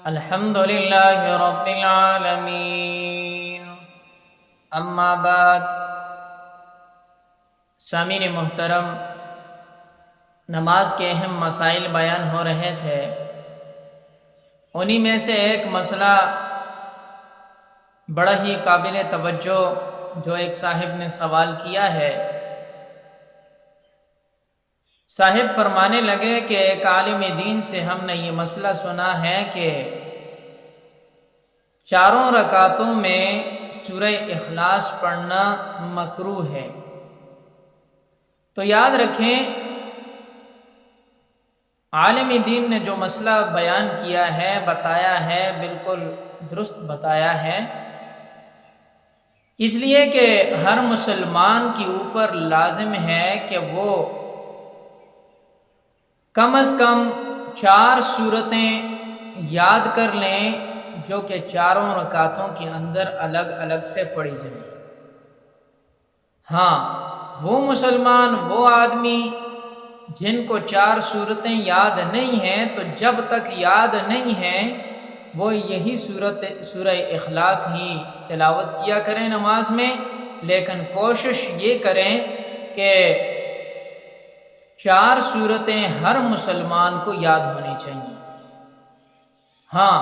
الحمدللہ رب العالمین، اما بعد۔ سامعین محترم، نماز کے اہم مسائل بیان ہو رہے تھے، انہی میں سے ایک مسئلہ بڑا ہی قابل توجہ جو ایک صاحب نے سوال کیا ہے۔ صاحب فرمانے لگے کہ ایک عالم دین سے ہم نے یہ مسئلہ سنا ہے کہ چاروں رکعتوں میں سورہ اخلاص پڑھنا مکروہ ہے۔ تو یاد رکھیں، عالم دین نے جو مسئلہ بیان کیا ہے، بتایا ہے، بالکل درست بتایا ہے، اس لیے کہ ہر مسلمان کے اوپر لازم ہے کہ وہ کم از کم 4 سورتیں یاد کر لیں جو کہ چاروں رکعتوں کے اندر الگ الگ سے پڑھی جائیں۔ ہاں، وہ مسلمان، وہ آدمی جن کو 4 سورتیں یاد نہیں ہیں، تو جب تک یاد نہیں ہیں وہ یہی سورہ اخلاص ہی تلاوت کیا کریں نماز میں، لیکن کوشش یہ کریں کہ 4 سورتیں ہر مسلمان کو یاد ہونی چاہیے۔ ہاں،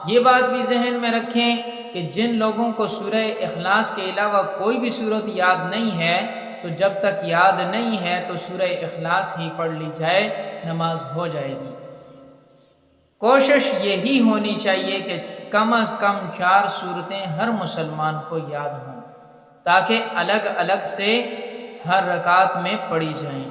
یہ بات بھی ذہن میں رکھیں کہ جن لوگوں کو سورہ اخلاص کے علاوہ کوئی بھی سورت یاد نہیں ہے، تو جب تک یاد نہیں ہے تو سورہ اخلاص ہی پڑھ لی جائے، نماز ہو جائے گی۔ کوشش یہی ہونی چاہیے کہ کم از کم 4 سورتیں ہر مسلمان کو یاد ہوں، تاکہ الگ الگ سے ہر رکعت میں پڑھی جائیں۔